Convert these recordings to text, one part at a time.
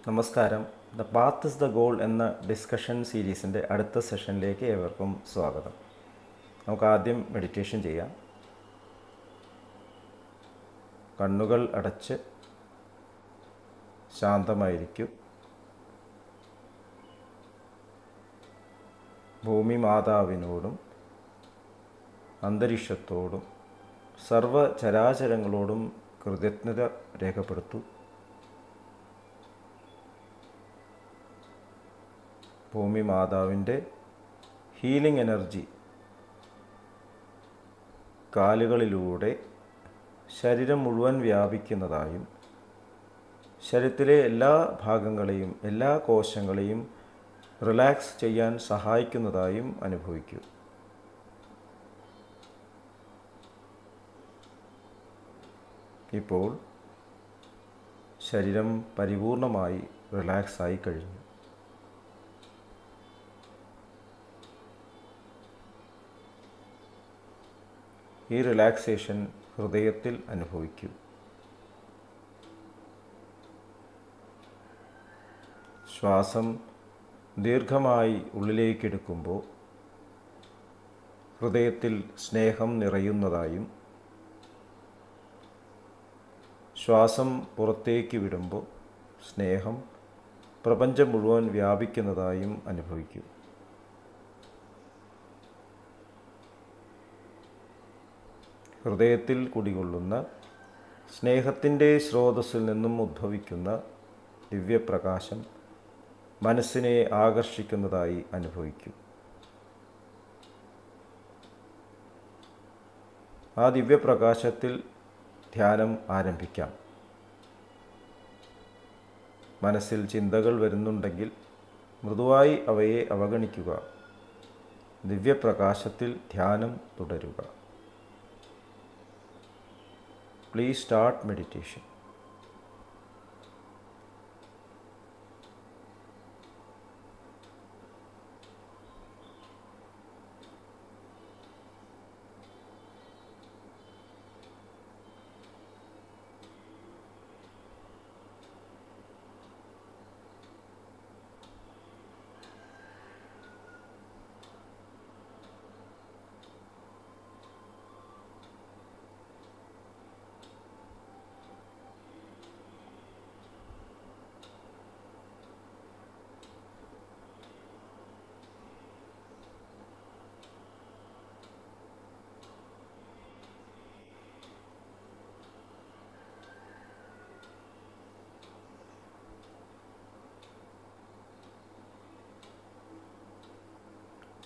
നമസ്കാരം. The path is the goal എന്ന discussion സീരീസിൻ്റെ അടുത്ത സെഷനിലേക്ക് ഏവർക്കും സ്വാഗതം. നമുക്ക് ആദ്യം മെഡിറ്റേഷൻ ചെയ്യാം. കണ്ണുകൾ അടച്ച് ശാന്തമായിരിക്കൂ. ഭൂമി മാതാവിനോടും അന്തരീക്ഷത്തോടും സർവചരാചരങ്ങളോടും കൃതജ്ഞത രേഖപ്പെടുത്തൂ. ഭൂമി മാതാവിൻ്റെ ഹീലിംഗ് എനർജി കാലുകളിലൂടെ ശരീരം മുഴുവൻ വ്യാപിക്കുന്നതായും ശരീരത്തിലെ എല്ലാ ഭാഗങ്ങളെയും എല്ലാ കോശങ്ങളെയും റിലാക്സ് ചെയ്യാൻ സഹായിക്കുന്നതായും അനുഭവിക്കൂ. ഇപ്പോൾ ശരീരം പരിപൂർണമായി റിലാക്സായി കഴിഞ്ഞു. ഈ റിലാക്സേഷൻ ഹൃദയത്തിൽ അനുഭവിക്കൂ. ശ്വാസം ദീർഘമായി ഉള്ളിലേക്കെടുക്കുമ്പോൾ ഹൃദയത്തിൽ സ്നേഹം നിറയുന്നതായും ശ്വാസം പുറത്തേക്ക് വിടുമ്പോൾ സ്നേഹം പ്രപഞ്ചം മുഴുവൻ വ്യാപിക്കുന്നതായും അനുഭവിക്കൂ. ഹൃദയത്തിൽ കുടികൊള്ളുന്ന സ്നേഹത്തിൻ്റെ സ്രോതസ്സിൽ നിന്നും ഉദ്ഭവിക്കുന്ന ദിവ്യപ്രകാശം മനസ്സിനെ ആകർഷിക്കുന്നതായി അനുഭവിക്കൂ. ആ ദിവ്യപ്രകാശത്തിൽ ധ്യാനം ആരംഭിക്കാം. മനസ്സിൽ ചിന്തകൾ വരുന്നുണ്ടെങ്കിൽ മൃദുവായി അവയെ അവഗണിക്കുക. ദിവ്യപ്രകാശത്തിൽ ധ്യാനം തുടരുക. Please start meditation.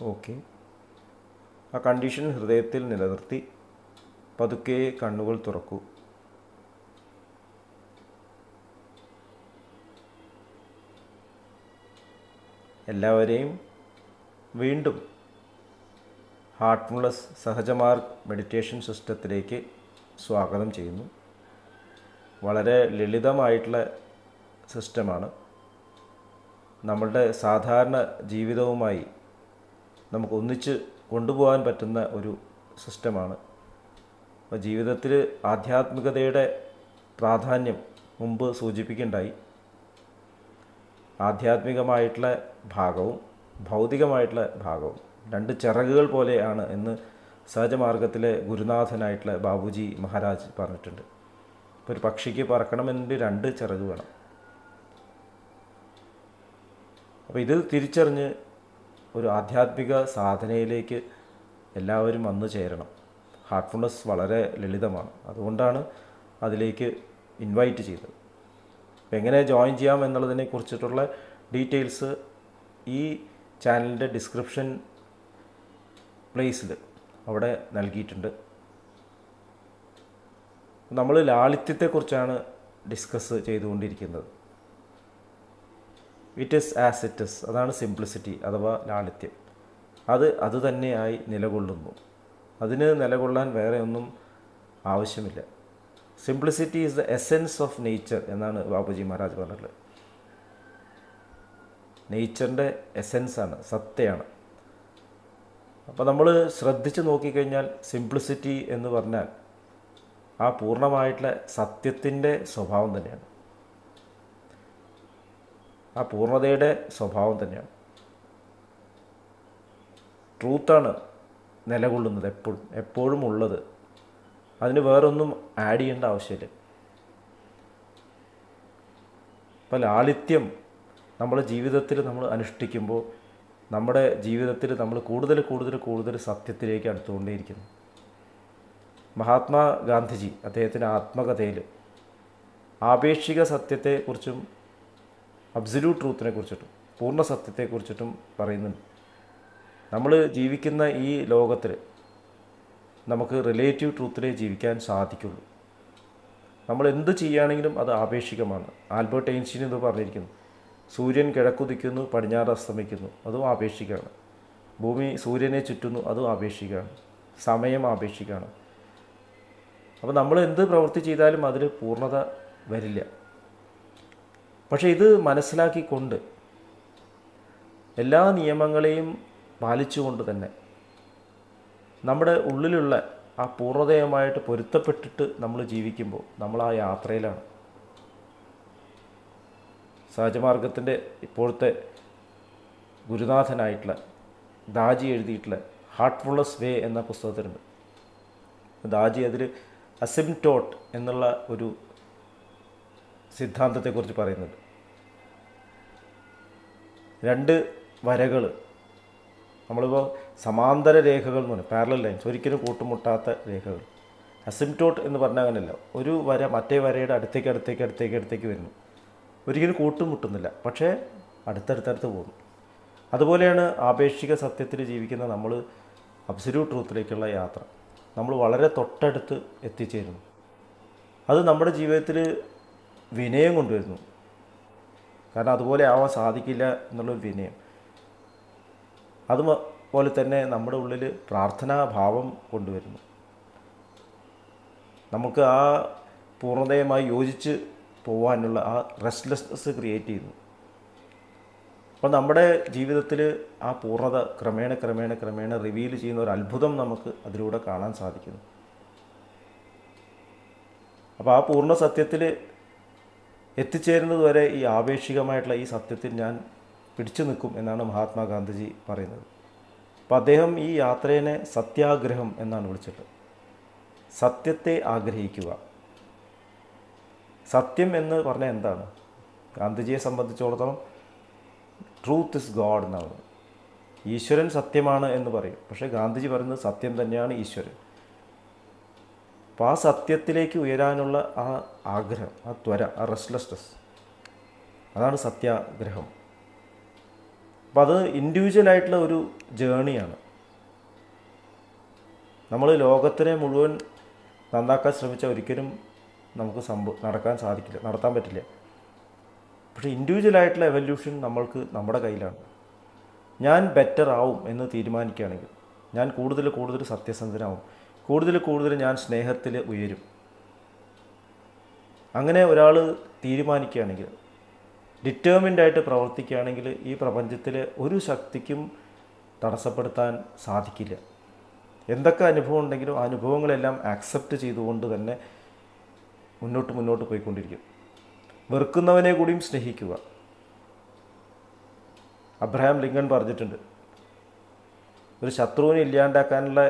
ഓക്കെ, ആ കണ്ടീഷൻ ഹൃദയത്തിൽ നിലനിർത്തി പതുക്കെ കണ്ണുകൾ തുറക്കൂ. എല്ലാവരെയും വീണ്ടും ഹാർട്ട്ഫുൾനെസ് സഹജമാർഗ് മെഡിറ്റേഷൻ സിസ്റ്റത്തിലേക്ക് സ്വാഗതം ചെയ്യുന്നു. വളരെ ലളിതമായിട്ടുള്ള സിസ്റ്റമാണ്. നമ്മളുടെ സാധാരണ ജീവിതവുമായി നമുക്ക് ഒന്നിച്ച് കൊണ്ടുപോകാൻ പറ്റുന്ന ഒരു സിസ്റ്റമാണ്. അപ്പോൾ ജീവിതത്തിൽ ആധ്യാത്മികതയുടെ പ്രാധാന്യം മുമ്പ് സൂചിപ്പിക്കുകയുണ്ടായി. ആധ്യാത്മികമായിട്ടുള്ള ഭാഗവും ഭൗതികമായിട്ടുള്ള ഭാഗവും രണ്ട് ചിറകുകൾ പോലെയാണ് എന്ന് സഹജമാർഗത്തിലെ ഗുരുനാഥനായിട്ടുള്ള ബാബുജി മഹാരാജ് പറഞ്ഞിട്ടുണ്ട്. ഇപ്പോൾ ഒരു പക്ഷിക്ക് പറക്കണമെങ്കിൽ രണ്ട് ചിറക് വേണം. അപ്പോൾ ഇത് തിരിച്ചറിഞ്ഞ് ഒരു ആധ്യാത്മിക സാധനയിലേക്ക് എല്ലാവരും വന്നു ചേരണം. ഹാർട്ട്ഫുൾനെസ് വളരെ ലളിതമാണ്. അതുകൊണ്ടാണ് അതിലേക്ക് ഇൻവൈറ്റ് ചെയ്തത്. അപ്പോൾ എങ്ങനെ ജോയിൻ ചെയ്യാം എന്നുള്ളതിനെ കുറിച്ചിട്ടുള്ള ഡീറ്റെയിൽസ് ഈ ചാനലിൻ്റെ ഡിസ്ക്രിപ്ഷൻ പ്ലേസിൽ അവിടെ നൽകിയിട്ടുണ്ട്. നമ്മൾ ലാളിത്യത്തെക്കുറിച്ചാണ് ഡിസ്കസ് ചെയ്തുകൊണ്ടിരിക്കുന്നത്. It is as it is, അതാണ് സിംപ്ലിസിറ്റി അഥവാ ലാളിത്യം. അത് തന്നെയായി നിലകൊള്ളുന്നു. അതിന് നിലകൊള്ളാൻ വേറെ ഒന്നും ആവശ്യമില്ല. Simplicity is the essence of nature എന്നാണ് ബാബുജി മഹാരാജ് പറഞ്ഞിട്ടുള്ളത്. നേച്ചറിൻ്റെ എസെൻസാണ്, സത്തയാണ്. അപ്പോൾ നമ്മൾ ശ്രദ്ധിച്ച് നോക്കിക്കഴിഞ്ഞാൽ സിംപ്ലിസിറ്റി എന്ന് പറഞ്ഞാൽ ആ പൂർണ്ണമായിട്ടുള്ള സത്യത്തിൻ്റെ സ്വഭാവം തന്നെയാണ്. ആ പൂർണ്ണതയുടെ സ്വഭാവം തന്നെയാണ്. ട്രൂത്താണ് നിലകൊള്ളുന്നത് എപ്പോഴും ഉള്ളത്. അതിന് വേറൊന്നും ആഡ് ചെയ്യേണ്ട ആവശ്യമില്ല. അപ്പോൾ ലാളിത്യം നമ്മുടെ ജീവിതത്തിൽ നമ്മൾ അനുഷ്ഠിക്കുമ്പോൾ നമ്മുടെ ജീവിതത്തിൽ നമ്മൾ കൂടുതൽ സത്യത്തിലേക്ക് അടുത്തുകൊണ്ടേയിരിക്കുന്നു. മഹാത്മാഗാന്ധിജി അദ്ദേഹത്തിൻ്റെ ആത്മകഥയിൽ ആപേക്ഷിക സത്യത്തെക്കുറിച്ചും അബ്സല്യൂട്ട് ട്രൂത്തിനെ കുറിച്ചിട്ടും പൂർണ്ണ സത്യത്തെക്കുറിച്ചിട്ടും പറയുന്നുണ്ട്. നമ്മൾ ജീവിക്കുന്ന ഈ ലോകത്തിൽ നമുക്ക് റിലേറ്റീവ് ട്രൂത്തിലേ ജീവിക്കാൻ സാധിക്കുള്ളൂ. നമ്മൾ എന്ത് ചെയ്യുകയാണെങ്കിലും അത് ആപേക്ഷികമാണ്. ആൽബർട്ട് ഐൻസ്റ്റീൻ എന്ന് പറഞ്ഞിരിക്കുന്നു, സൂര്യൻ കിഴക്കുദിക്കുന്നു, പടിഞ്ഞാറ് അസ്തമിക്കുന്നു, അതും ആപേക്ഷികമാണ്. ഭൂമി സൂര്യനെ ചുറ്റുന്നു, അതും ആപേക്ഷികമാണ്. സമയം ആപേക്ഷികമാണ്. അപ്പോൾ നമ്മൾ എന്ത് പ്രവൃത്തി ചെയ്താലും അതിൽ പൂർണ്ണത വരില്ല. പക്ഷേ ഇത് മനസ്സിലാക്കിക്കൊണ്ട് എല്ലാ നിയമങ്ങളെയും പാലിച്ചുകൊണ്ട് തന്നെ നമ്മുടെ ഉള്ളിലുള്ള ആ പൂർണ്ണതയുമായിട്ട് പൊരുത്തപ്പെട്ടിട്ട് നമ്മൾ ജീവിക്കുമ്പോൾ നമ്മൾ ആ യാത്രയിലാണ്. സഹജമാർഗത്തിൻ്റെ ഇപ്പോഴത്തെ ഗുരുനാഥനായിട്ടുള്ള ദാജി എഴുതിയിട്ടുള്ള ഹാർട്ട്ഫുൾനെസ് വേ എന്ന പുസ്തകത്തിലുണ്ട്. ദാജി അതിൽ അസിംപ്റ്റോട്ട് എന്നുള്ള ഒരു സിദ്ധാന്തത്തെക്കുറിച്ച് പറയുന്നുണ്ട്. 2 വരകൾ നമ്മളിപ്പോൾ സമാന്തര രേഖകൾ എന്ന് പറയും, പാരലൽ ലൈൻസ്, ഒരിക്കലും കൂട്ടുമുട്ടാത്ത രേഖകൾ. അസിംപ്റ്റോട്ട് എന്ന് പറഞ്ഞാൽ അങ്ങനെയല്ല, ഒരു വര മറ്റേ വരയുടെ അടുത്തേക്ക് വരുന്നു, ഒരിക്കലും കൂട്ടുമുട്ടുന്നില്ല, പക്ഷേ അടുത്തടുത്ത് പോകുന്നു. അതുപോലെയാണ് ആപേക്ഷിക സത്യത്തിൽ ജീവിക്കുന്ന നമ്മൾ അബ്സല്യൂട്ട് ട്രൂത്തിലേക്കുള്ള യാത്ര. നമ്മൾ വളരെ തൊട്ടടുത്ത് എത്തിച്ചേരുന്നു. അത് നമ്മുടെ ജീവിതത്തിൽ വിനയം കൊണ്ടുവരുന്നു. കാരണം അതുപോലെ ആവാൻ സാധിക്കില്ല എന്നുള്ളൊരു വിനയം. അതുപോലെ തന്നെ നമ്മുടെ ഉള്ളിൽ പ്രാർത്ഥനാഭാവം കൊണ്ടുവരുന്നു. നമുക്ക് ആ പൂർണ്ണതയുമായി യോജിച്ച് പോകാനുള്ള ആ റെസ്റ്റ്ലെസ്നെസ് ക്രിയേറ്റ് ചെയ്യുന്നു. അപ്പോൾ നമ്മുടെ ജീവിതത്തിൽ ആ പൂർണ്ണത ക്രമേണ റിവീൽ ചെയ്യുന്ന ഒരു അത്ഭുതം നമുക്ക് അതിലൂടെ കാണാൻ സാധിക്കുന്നു. അപ്പോൾ ആ പൂർണ്ണ സത്യത്തിൽ എത്തിച്ചേരുന്നത് വരെ ഈ ആപേക്ഷികമായിട്ടുള്ള ഈ സത്യത്തിൽ ഞാൻ പിടിച്ചു നിൽക്കും എന്നാണ് മഹാത്മാഗാന്ധിജി പറയുന്നത്. അപ്പോൾ അദ്ദേഹം ഈ യാത്രയെ സത്യാഗ്രഹം എന്നാണ് വിളിച്ചിട്ടുള്ളത്. സത്യത്തെ ആഗ്രഹിക്കുക. സത്യം എന്ന് പറഞ്ഞാൽ എന്താണ്? ഗാന്ധിജിയെ സംബന്ധിച്ചിടത്തോളം ട്രൂത്ത് ഇസ് ഗോഡ് എന്നാണ്. ഈശ്വരൻ സത്യമാണ് എന്ന് പറയും, പക്ഷേ ഗാന്ധിജി പറയുന്നത് സത്യം തന്നെയാണ് ഈശ്വരൻ. അപ്പോൾ ആ സത്യത്തിലേക്ക് ഉയരാനുള്ള ആ ആഗ്രഹം, ആ ത്വര, ആ റെസ്റ്റ്ലെസ്നെസ്, അതാണ് സത്യാഗ്രഹം. അപ്പം അത് ഇൻഡിവിജ്വലായിട്ടുള്ള ഒരു ജേണിയാണ്. നമ്മൾ ലോകത്തിനെ മുഴുവൻ നന്നാക്കാൻ ശ്രമിച്ചാൽ ഒരിക്കലും നമുക്ക് നടത്താൻ പറ്റില്ല. പക്ഷേ ഇൻഡിവിജ്വലായിട്ടുള്ള എവല്യൂഷൻ നമ്മുടെ കയ്യിലാണ്. ഞാൻ ബെറ്റർ ആവും എന്ന് തീരുമാനിക്കുകയാണെങ്കിൽ ഞാൻ കൂടുതൽ സത്യസന്ധനാവും, കൂടുതൽ ഞാൻ സ്നേഹത്തിൽ ഉയരും. അങ്ങനെ ഒരാൾ തീരുമാനിക്കുകയാണെങ്കിൽ, ഡിറ്റർമിൻഡായിട്ട് പ്രവർത്തിക്കുകയാണെങ്കിൽ ഈ പ്രപഞ്ചത്തിൽ ഒരു ശക്തിക്കും തടസ്സപ്പെടുത്താൻ സാധിക്കില്ല. എന്തൊക്കെ അനുഭവം ഉണ്ടെങ്കിലും ആ അനുഭവങ്ങളെല്ലാം ആക്സെപ്റ്റ് ചെയ്തുകൊണ്ട് തന്നെ മുന്നോട്ട് പോയിക്കൊണ്ടിരിക്കും. വെറുക്കുന്നവനെ കൂടിയും സ്നേഹിക്കുക. അബ്രഹാം ലിങ്കൺ പറഞ്ഞിട്ടുണ്ട്, ഒരു ശത്രുവിനെ ഇല്ലാണ്ടാക്കാനുള്ള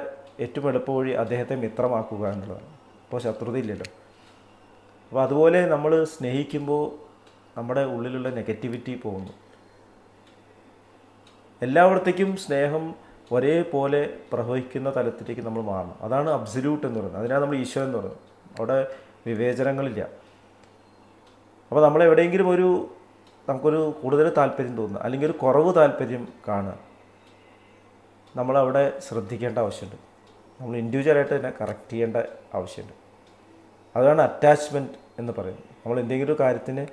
ഏറ്റവും എളുപ്പ വഴി അദ്ദേഹത്തെ മിത്രമാക്കുക എന്നുള്ളതാണ്. അപ്പോൾ ശത്രുത ഇല്ലല്ലോ. അപ്പോൾ അതുപോലെ നമ്മൾ സ്നേഹിക്കുമ്പോൾ നമ്മുടെ ഉള്ളിലുള്ള നെഗറ്റിവിറ്റി പോകുന്നു. എല്ലായിടത്തേക്കും സ്നേഹം ഒരേപോലെ പ്രവഹിക്കുന്ന തലത്തിലേക്ക് നമ്മൾ മാറണം. അതാണ് അബ്സല്യൂട്ട് എന്ന് പറയുന്നത്. അതിനാണ് നമ്മൾ ഈശ്വരൻ എന്ന് പറയുന്നത്. അവിടെ വിവേചനങ്ങളില്ല. അപ്പോൾ നമ്മൾ എവിടെയെങ്കിലും നമുക്കൊരു കൂടുതൽ താല്പര്യം തോന്നുക, അല്ലെങ്കിൽ ഒരു കുറവ് താല്പര്യം കാണുക, നമ്മളവിടെ ശ്രദ്ധിക്കേണ്ട ആവശ്യമുണ്ട്. നമ്മൾ ഇൻഡിവിജ്വലായിട്ട് തന്നെ കറക്റ്റ് ചെയ്യേണ്ട ആവശ്യമുണ്ട്. അതാണ് അറ്റാച്ച്മെൻറ്റ് എന്ന് പറയുന്നത്. നമ്മൾ എന്തെങ്കിലും ഒരു കാര്യത്തിന്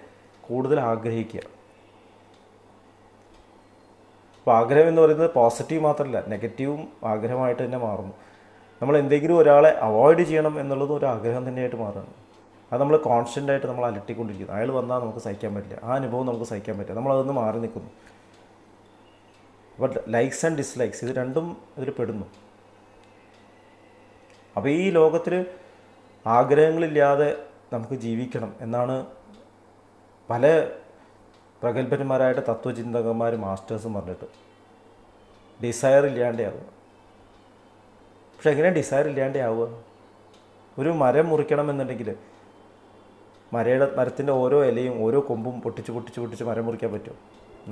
കൂടുതൽ ആഗ്രഹിക്കുക. അപ്പോൾ ആഗ്രഹം എന്ന് പറയുന്നത് പോസിറ്റീവ് മാത്രമല്ല, നെഗറ്റീവും ആഗ്രഹമായിട്ട് തന്നെ മാറുന്നു. നമ്മൾ എന്തെങ്കിലും ഒരാളെ അവോയ്ഡ് ചെയ്യണം എന്നുള്ളതും ഒരു ആഗ്രഹം തന്നെയായിട്ട് മാറുകയാണ്. അത് നമ്മൾ കോൺസ്റ്റൻ്റായിട്ട് നമ്മൾ അലട്ടിക്കൊണ്ടിരിക്കുന്നു. അയാൾ വന്നാൽ നമുക്ക് സഹിക്കാൻ പറ്റില്ല, ആ അനുഭവം നമുക്ക് സഹിക്കാൻ പറ്റില്ല, നമ്മളതൊന്ന് മാറി നിൽക്കുന്നു. അപ്പോൾ ലൈക്സ് ആൻഡ് ഡിസ്ലൈക്സ് ഇത് രണ്ടും ഇതിൽ പെടുന്നു. അപ്പോൾ ഈ ലോകത്തിൽ ആഗ്രഹങ്ങളില്ലാതെ നമുക്ക് ജീവിക്കണം എന്നാണ് പല പ്രഗത്ഭന്മാരായിട്ട് തത്വചിന്തകന്മാർ മാസ്റ്റേഴ്സും പറഞ്ഞിട്ട് ഡിസയർ ഇല്ലാണ്ടാവുക. പക്ഷെ എങ്ങനെയാണ് ഡിസയർ ഇല്ലാണ്ടാവുക? ഒരു മരം മുറിക്കണമെന്നുണ്ടെങ്കിൽ മരത്തിൻ്റെ ഓരോ ഇലയും ഓരോ കൊമ്പും പൊട്ടിച്ച് മരം മുറിക്കാൻ പറ്റും.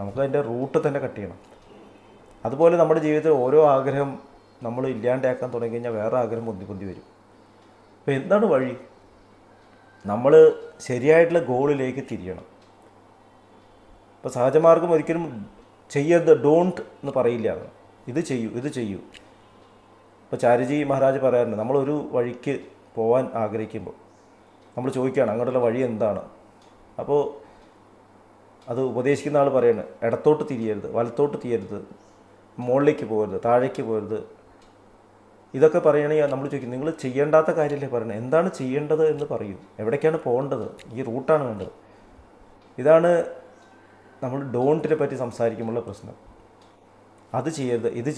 നമുക്ക് അതിൻ്റെ റൂട്ട് തന്നെ കട്ട് ചെയ്യണം. അതുപോലെ നമ്മുടെ ജീവിതത്തിൽ ഓരോ ആഗ്രഹം നമ്മൾ ഇല്ലാണ്ടാക്കാൻ തുടങ്ങി കഴിഞ്ഞാൽ വേറെ ആഗ്രഹം പൊന്തി വരും. അപ്പോൾ എന്താണ് വഴി? നമ്മൾ ശരിയായിട്ടുള്ള ഗോളിലേക്ക് തിരിയണം. ഇപ്പോൾ സഹജമാർഗം ഒരിക്കലും ചെയ്യരുത്, ഡോണ്ട് എന്ന് പറയില്ല. ഇത് ചെയ്യൂ. ഇപ്പോൾ ചാരുജി മഹാരാജ് പറയാറുണ്ട്, നമ്മളൊരു വഴിക്ക് പോകാൻ ആഗ്രഹിക്കുമ്പോൾ നമ്മൾ ചോദിക്കുകയാണ് അങ്ങോട്ടുള്ള വഴി എന്താണ്. അപ്പോൾ അത് ഉപദേശിക്കുന്ന ആൾ പറയുന്നത് ഇടത്തോട്ട് തിരിയരുത്, വലത്തോട്ട് തിരിയരുത്, മുകളിലേക്ക് പോകരുത്, താഴേക്ക് പോകരുത്. ഇതൊക്കെ പറയുകയാണെങ്കിൽ നമ്മൾ ചോദിക്കും നിങ്ങൾ ചെയ്യേണ്ടാത്ത കാര്യമല്ലേ പറയണത്, എന്താണ് ചെയ്യേണ്ടത് എന്ന് പറയൂ, എവിടേക്കാണ് പോകേണ്ടത്, ഈ റൂട്ടാണ് വേണ്ടത്. ഇതാണ് നമ്മൾ ഡോണ്ടിനെ പറ്റി സംസാരിക്കുമ്പോഴുള്ള പ്രശ്നം. അത് ചെയ്യരുത്, ഇത്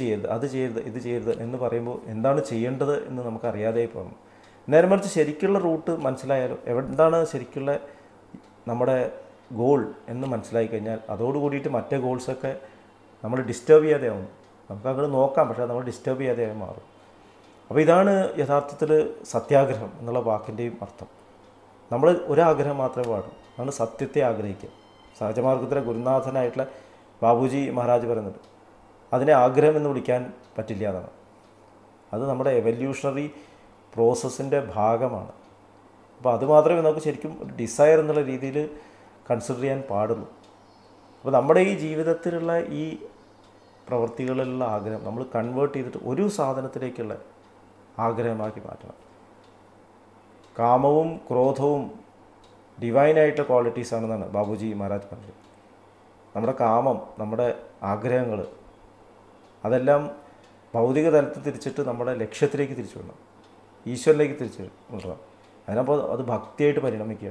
ചെയ്യരുത് എന്ന് പറയുമ്പോൾ എന്താണ് ചെയ്യേണ്ടത് എന്ന് നമുക്കറിയാതെ പോകുന്നു. നേരെ മറിച്ച് ശരിക്കുള്ള റൂട്ട് മനസ്സിലായാലും എന്താണ് ശരിക്കുള്ള നമ്മുടെ ഗോൾ എന്ന് മനസ്സിലായി കഴിഞ്ഞാൽ അതോടുകൂടിയിട്ട് മറ്റേ ഗോൾസൊക്കെ നമ്മൾ ഡിസ്റ്റർബ് ചെയ്യാതെ ആവും. നമുക്ക് അങ്ങോട്ട് നോക്കാം, പക്ഷേ നമ്മൾ ഡിസ്റ്റർബ് ചെയ്യാതെ മാറും. അപ്പോൾ ഇതാണ് യഥാർത്ഥത്തിൽ സത്യാഗ്രഹം എന്നുള്ള വാക്കിൻ്റെയും അർത്ഥം. നമ്മൾ ഒരാഗ്രഹം മാത്രമേ പാടും, അതാണ് സത്യത്തെ ആഗ്രഹിക്കുക. സഹജമാർഗത്തിലെ ഗുരുനാഥനായിട്ടുള്ള ബാബുജി മഹാരാജ് പറയുന്നുണ്ട് അതിനെ ആഗ്രഹം എന്ന് വിളിക്കാൻ പറ്റില്ല എന്നാണ്. അത് നമ്മുടെ എവല്യൂഷണറി പ്രോസസ്സിൻ്റെ ഭാഗമാണ്. അപ്പോൾ അത് മാത്രമേ നമുക്ക് ശരിക്കും ഡിസയർ എന്നുള്ള രീതിയിൽ കൺസിഡർ ചെയ്യാൻ പാടുള്ളൂ. അപ്പോൾ നമ്മുടെ ഈ ജീവിതത്തിലുള്ള ഈ പ്രവൃത്തികളിലുള്ള ആഗ്രഹം നമ്മൾ കൺവേർട്ട് ചെയ്തിട്ട് ഒരു സാധനത്തിലേക്കുള്ള ആഗ്രഹമാക്കി മാറ്റണം. കാമവും ക്രോധവും ഡിവൈനായിട്ടുള്ള ക്വാളിറ്റീസാണെന്നാണ് ബാബുജി മഹാരാജ് പറഞ്ഞത്. നമ്മുടെ കാമം, നമ്മുടെ ആഗ്രഹങ്ങൾ അതെല്ലാം ഭൗതിക തലത്തിൽ തിരിച്ചിട്ട് നമ്മുടെ ലക്ഷ്യത്തിലേക്ക് തിരിച്ചു വിടണം, ഈശ്വരനിലേക്ക് തിരിച്ചു വിടണം. അതിനപ്പോൾ അത് ഭക്തിയായിട്ട് പരിണമിക്കുക.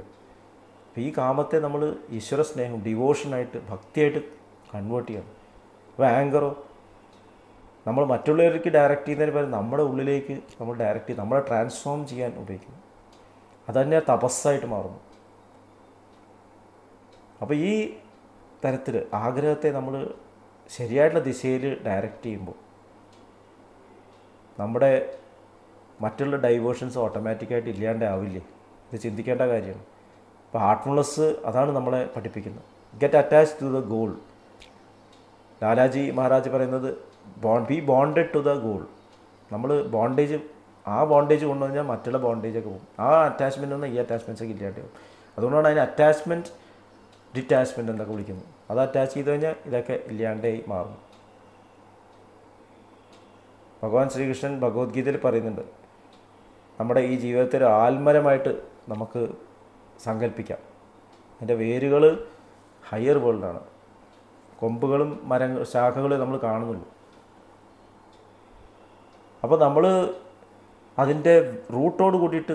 അപ്പോൾ ഈ കാമത്തെ നമ്മൾ ഈശ്വര സ്നേഹം, ഡിവോഷനായിട്ട്, ഭക്തിയായിട്ട് കൺവേർട്ട് ചെയ്യണം. അപ്പോൾ ആങ്കറോ നമ്മൾ മറ്റുള്ളവർക്ക് ഡയറക്റ്റ് ചെയ്യുന്നതിന് പകരം നമ്മുടെ ഉള്ളിലേക്ക് നമ്മൾ ഡയറക്റ്റ് ചെയ്ത് നമ്മളെ ട്രാൻസ്ഫോം ചെയ്യാൻ ഉപയോഗിക്കുന്നു. അതുതന്നെ തപസ്സായിട്ട് മാറുന്നു. അപ്പോൾ ഈ തരത്തിൽ ആഗ്രഹത്തെ നമ്മൾ ശരിയായിട്ടുള്ള ദിശയിൽ ഡയറക്റ്റ് ചെയ്യുമ്പോൾ നമ്മുടെ മറ്റുള്ള ഡൈവേർഷൻസ് ഓട്ടോമാറ്റിക്കായിട്ട് ഇല്ലാണ്ടാവില്ലേ? ഇത് ചിന്തിക്കേണ്ട കാര്യമാണ്. അപ്പോൾ ഹാർട്ട്ഫുൾനെസ് അതാണ് നമ്മളെ പഠിപ്പിക്കുന്നത്. Get attached to the goal. Lalaji Maharaj പറയുന്നത് be bonded to the goal. നമ്മൾ ആ ബോണ്ടേജ് കൊണ്ടുവന്നാൽ മറ്റുള്ള ബോണ്ടേജൊക്കെ പോകും. ആ അറ്റാച്ച്മെൻ്റ് ഒന്നും ഈ അറ്റാച്ച്മെൻറ്റ്സൊക്കെ ഇല്ലാണ്ടാവും. അതുകൊണ്ടാണ് അതിന് അറ്റാച്ച്മെൻറ്റ് ഡിറ്റാച്ച്മെൻറ്റ് എന്നൊക്കെ വിളിക്കുന്നത്. അത് അറ്റാച്ച് ചെയ്ത് കഴിഞ്ഞാൽ ഇതൊക്കെ ഇല്ലാണ്ടായി മാറും. ഭഗവാൻ ശ്രീകൃഷ്ണൻ ഭഗവത്ഗീതയിൽ പറയുന്നുണ്ട് നമ്മുടെ ഈ ജീവിതത്തിൽ ആൽമരമായിട്ട് നമുക്ക് സങ്കല്പിക്കാം. അതിൻ്റെ വേരുകൾ ഹയർ വേൾഡാണ്, കൊമ്പുകളും ശാഖകളും നമ്മൾ കാണുന്നുള്ളൂ. അപ്പോൾ നമ്മൾ അതിൻ്റെ റൂട്ടോട് കൂടിയിട്ട്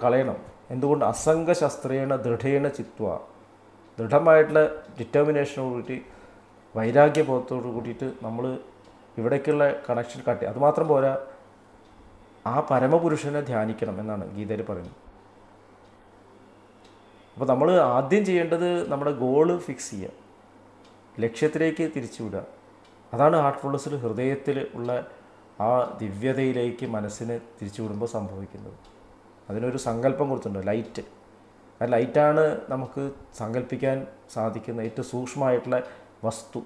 കളയണം. എന്തുകൊണ്ട്? അസംഗശസ്ത്രേണ ദൃഢേണ ചിത്വ, ദൃഢമായിട്ടുള്ള ഡിറ്റർമിനേഷനോട് കൂടിയിട്ട് വൈരാഗ്യബോധത്തോട് കൂടിയിട്ട് നമ്മൾ ഇവിടേക്കുള്ള കണക്ഷൻ കാട്ടി. അതുമാത്രം പോരാ, ആ പരമപുരുഷനെ ധ്യാനിക്കണം എന്നാണ് ഗീതയിൽ പറയുന്നത്. അപ്പോൾ നമ്മൾ ആദ്യം ചെയ്യേണ്ടത് നമ്മുടെ ഗോള് ഫിക്സ് ചെയ്യുക, ലക്ഷ്യത്തിലേക്ക് തിരിച്ചുവിടുക. അതാണ് ഹാർട്ട്ഫുൾനെസ്സിൽ, ഹൃദയത്തിൽ ഉള്ള ആ ദിവ്യതയിലേക്ക് മനസ്സിനെ തിരിച്ചുവിടുമ്പോൾ സംഭവിക്കുന്നത്. അതിനൊരു സങ്കല്പം കൊടുത്തിട്ടുണ്ട്, ലൈറ്റ്. ആ ലൈറ്റാണ് നമുക്ക് സങ്കല്പിക്കാൻ സാധിക്കുന്ന ഏറ്റവും സൂക്ഷ്മമായിട്ടുള്ള വസ്തു.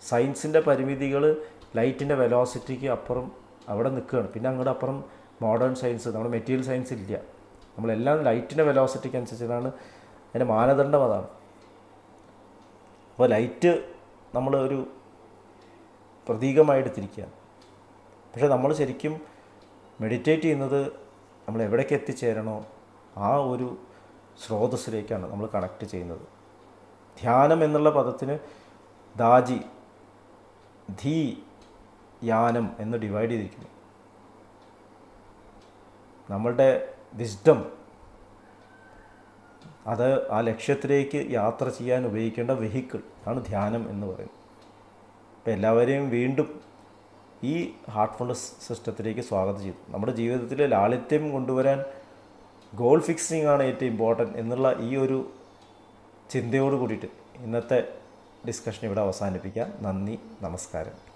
സയൻസിൻ്റെ പരിമിതികൾ ലൈറ്റിൻ്റെ വെലോസിറ്റിക്ക് അപ്പുറം അവിടെ നിൽക്കുകയാണ്. പിന്നെ അങ്ങോട്ട് അപ്പുറം മോഡേൺ സയൻസ്, നമ്മുടെ മെറ്റീരിയൽ സയൻസ് ഇല്ല. നമ്മളെല്ലാം ലൈറ്റിൻ്റെ വെലോസിറ്റിക്ക് അനുസരിച്ചിട്ടാണ്, അതിൻ്റെ മാനദണ്ഡം അതാണ്. അപ്പോൾ ലൈറ്റ് നമ്മൾ ഒരു പ്രതീകമായിട്ട് തിരിക്കുക. പക്ഷേ നമ്മൾ ശരിക്കും മെഡിറ്റേറ്റ് ചെയ്യുന്നത് നമ്മൾ എവിടേക്ക് എത്തിച്ചേരണോ ആ ഒരു സ്രോതസ്സിലേക്കാണ് നമ്മൾ കണക്ട് ചെയ്യുന്നത്. ധ്യാനം എന്നുള്ള പദത്തിന് ധീ യാനം എന്ന് ഡിവൈഡ് ചെയ്തിരിക്കുന്നു. നമ്മളുടെ വിസ്ഡം അത് ആ ലക്ഷ്യത്തിലേക്ക് യാത്ര ചെയ്യാൻ ഉപയോഗിക്കേണ്ട വെഹിക്കിൾ ആണ് ധ്യാനം എന്ന് പറയുന്നത്. അപ്പോൾ എല്ലാവരെയും വീണ്ടും ഈ ഹാർട്ട്ഫുൾനെസ് സിസ്റ്റത്തിലേക്ക് സ്വാഗതം ചെയ്തു. നമ്മുടെ ജീവിതത്തിൽ ലാളിത്യം കൊണ്ടുവരാൻ ഗോൾ ഫിക്സിംഗ് ആണ് ഏറ്റവും ഇമ്പോർട്ടൻറ്റ് എന്നുള്ള ഈ ഒരു ചിന്തയോട് കൂടിയിട്ട് ഇന്നത്തെ ഡിസ്കഷൻ ഇവിടെ അവസാനിപ്പിക്കാം. നന്ദി, നമസ്കാരം.